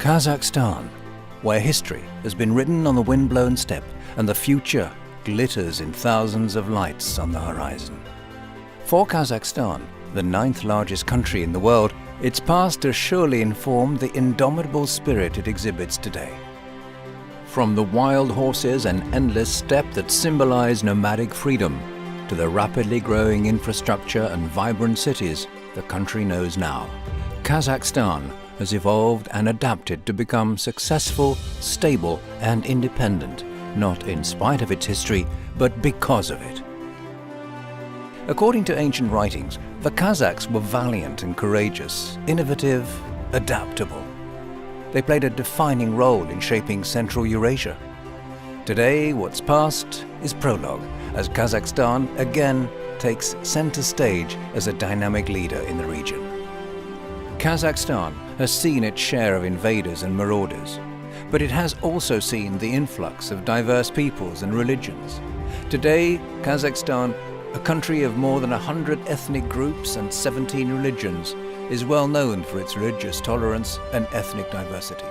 Kazakhstan, where history has been written on the wind-blown steppe and the future glitters in thousands of lights on the horizon. For Kazakhstan, the 9th largest country in the world, its past has surely informed the indomitable spirit it exhibits today. From the wild horses and endless steppe that symbolize nomadic freedom, to the rapidly growing infrastructure and vibrant cities the country knows now, Kazakhstan has evolved and adapted to become successful, stable and independent, not in spite of its history, but because of it. According to ancient writings, the Kazakhs were valiant and courageous, innovative, adaptable. They played a defining role in shaping Central Eurasia. Today, what's past is prologue, as Kazakhstan again takes center stage as a dynamic leader in the region. Kazakhstan has seen its share of invaders and marauders, but it has also seen the influx of diverse peoples and religions. Today, Kazakhstan, a country of more than 100 ethnic groups and 17 religions, is well known for its religious tolerance and ethnic diversity.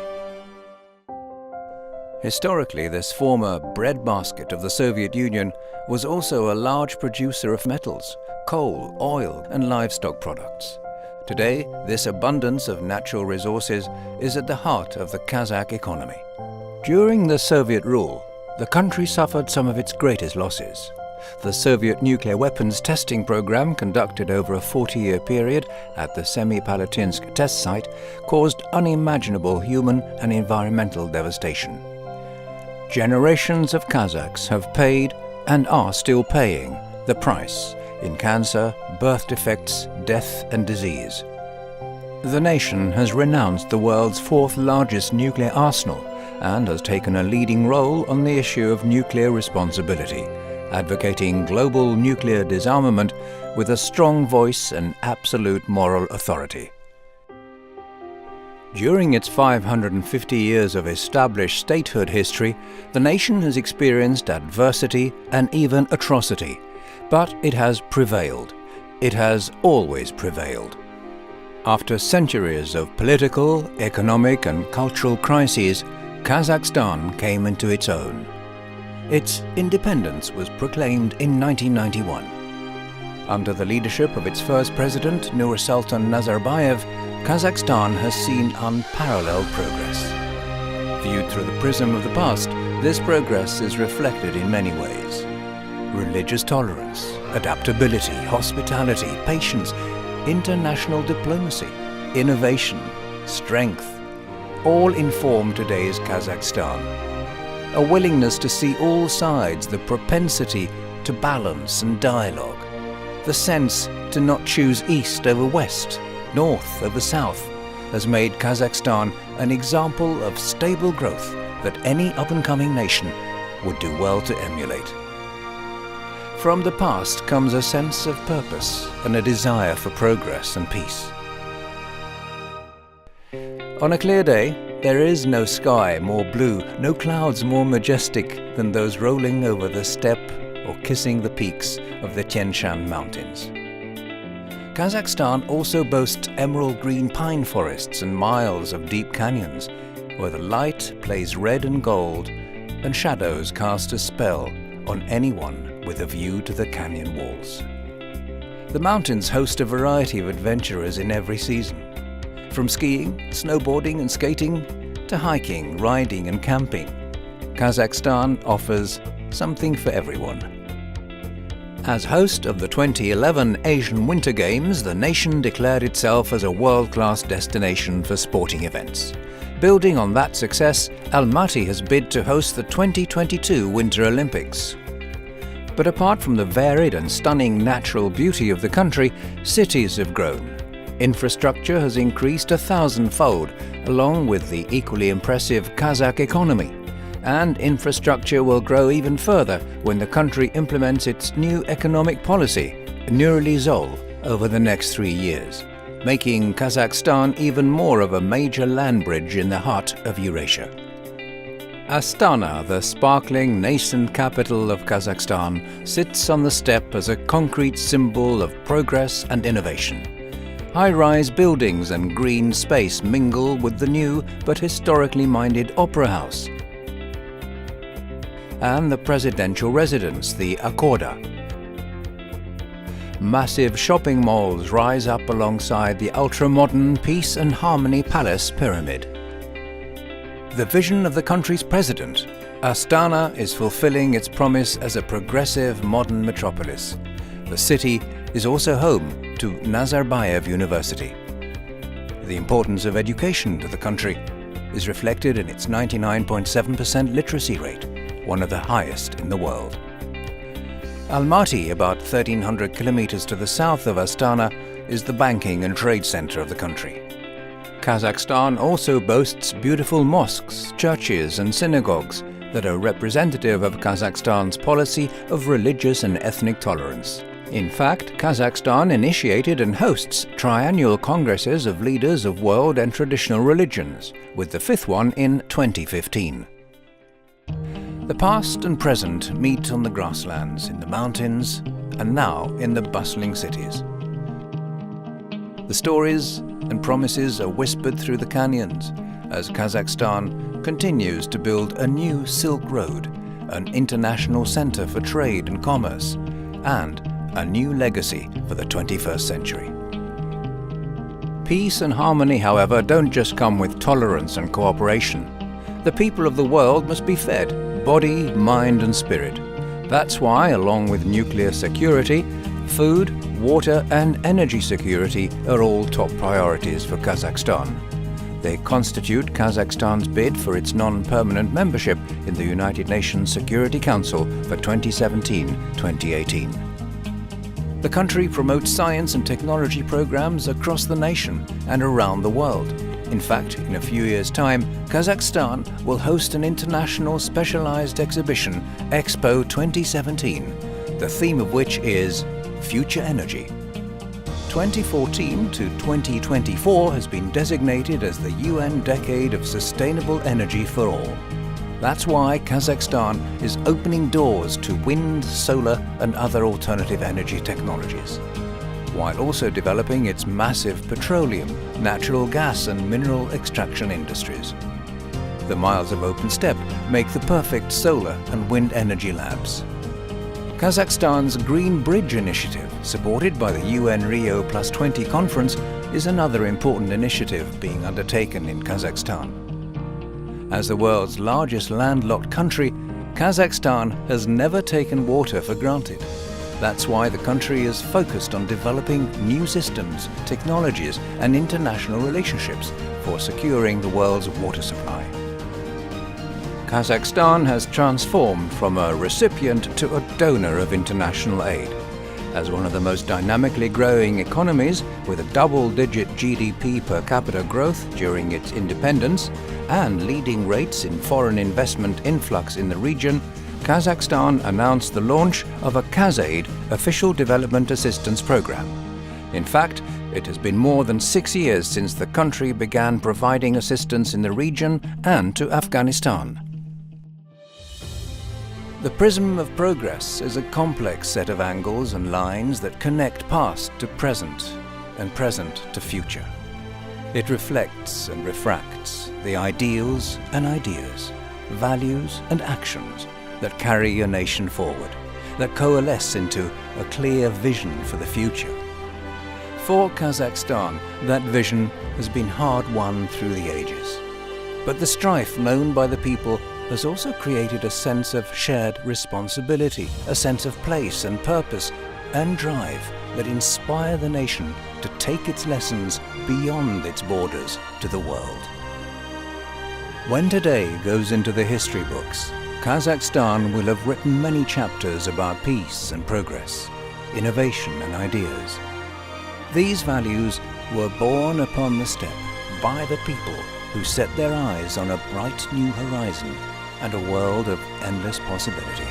Historically, this former breadbasket of the Soviet Union was also a large producer of metals, coal, oil, and livestock products. Today, this abundance of natural resources is at the heart of the Kazakh economy. During the Soviet rule, the country suffered some of its greatest losses. The Soviet nuclear weapons testing program, conducted over a 40-year period at the Semipalatinsk test site, caused unimaginable human and environmental devastation. Generations of Kazakhs have paid and are still paying the price in cancer, birth defects, death and disease. The nation has renounced the world's 4th largest nuclear arsenal and has taken a leading role on the issue of nuclear responsibility, advocating global nuclear disarmament with a strong voice and absolute moral authority. During its 550 years of established statehood history, the nation has experienced adversity and even atrocity, but it has prevailed. It has always prevailed. After centuries of political, economic and cultural crises, Kazakhstan came into its own. Its independence was proclaimed in 1991. Under the leadership of its first president, Nursultan Nazarbayev, Kazakhstan has seen unparalleled progress. Viewed through the prism of the past, this progress is reflected in many ways. Religious tolerance, adaptability, hospitality, patience, international diplomacy, innovation, strength, all inform today's Kazakhstan. A willingness to see all sides, the propensity to balance and dialogue, the sense to not choose east over west, north over south, has made Kazakhstan an example of stable growth that any up-and-coming nation would do well to emulate. From the past comes a sense of purpose and a desire for progress and peace. On a clear day, there is no sky more blue, no clouds more majestic than those rolling over the steppe or kissing the peaks of the Tian Shan mountains. Kazakhstan also boasts emerald green pine forests and miles of deep canyons, where the light plays red and gold and shadows cast a spell on anyone with a view to the canyon walls. The mountains host a variety of adventurers in every season. From skiing, snowboarding and skating, to hiking, riding and camping, Kazakhstan offers something for everyone. As host of the 2011 Asian Winter Games, the nation declared itself as a world-class destination for sporting events. Building on that success, Almaty has bid to host the 2022 Winter Olympics. But apart from the varied and stunning natural beauty of the country, cities have grown. Infrastructure has increased 1,000-fold, along with the equally impressive Kazakh economy. And infrastructure will grow even further when the country implements its new economic policy, Nurli-Zol, over the next 3 years, making Kazakhstan even more of a major land bridge in the heart of Eurasia. Astana, the sparkling, nascent capital of Kazakhstan, sits on the steppe as a concrete symbol of progress and innovation. High-rise buildings and green space mingle with the new but historically minded Opera House and the presidential residence, the Accorda. Massive shopping malls rise up alongside the ultra-modern Peace and Harmony Palace pyramid. The vision of the country's president, Astana is fulfilling its promise as a progressive modern metropolis. The city is also home to Nazarbayev University. The importance of education to the country is reflected in its 99.7% literacy rate, one of the highest in the world. Almaty, about 1,300 kilometers to the south of Astana, is the banking and trade center of the country. Kazakhstan also boasts beautiful mosques, churches and synagogues that are representative of Kazakhstan's policy of religious and ethnic tolerance. In fact, Kazakhstan initiated and hosts triennial congresses of leaders of world and traditional religions, with the fifth one in 2015. The past and present meet on the grasslands, in the mountains, and now in the bustling cities. The stories and promises are whispered through the canyons as Kazakhstan continues to build a new Silk Road, an international center for trade and commerce, and a new legacy for the 21st century. Peace and harmony, however, don't just come with tolerance and cooperation. The people of the world must be fed, body, mind and spirit. That's why, along with nuclear security, food, water and energy security are all top priorities for Kazakhstan. They constitute Kazakhstan's bid for its non-permanent membership in the United Nations Security Council for 2017-2018. The country promotes science and technology programs across the nation and around the world. In fact, in a few years' time, Kazakhstan will host an international specialized exhibition, Expo 2017, the theme of which is Future Energy. 2014 to 2024 has been designated as the UN Decade of Sustainable Energy for All. That's why Kazakhstan is opening doors to wind, solar and other alternative energy technologies, while also developing its massive petroleum, natural gas and mineral extraction industries. The miles of open steppe make the perfect solar and wind energy labs. Kazakhstan's Green Bridge Initiative, supported by the UN Rio+20 conference, is another important initiative being undertaken in Kazakhstan. As the world's largest landlocked country, Kazakhstan has never taken water for granted. That's why the country is focused on developing new systems, technologies and international relationships for securing the world's water supply. Kazakhstan has transformed from a recipient to a donor of international aid. As one of the most dynamically growing economies, with a double-digit GDP per capita growth during its independence and leading rates in foreign investment influx in the region, Kazakhstan announced the launch of a KazAid official development assistance program. In fact, it has been more than 6 years since the country began providing assistance in the region and to Afghanistan. The prism of progress is a complex set of angles and lines that connect past to present and present to future. It reflects and refracts the ideals and ideas, values and actions that carry a nation forward, that coalesce into a clear vision for the future. For Kazakhstan, that vision has been hard-won through the ages. But the strife known by the people has also created a sense of shared responsibility, a sense of place and purpose and drive that inspire the nation to take its lessons beyond its borders to the world. When today goes into the history books, Kazakhstan will have written many chapters about peace and progress, innovation and ideas. These values were born upon the steppe by the people who set their eyes on a bright new horizon and a world of endless possibility.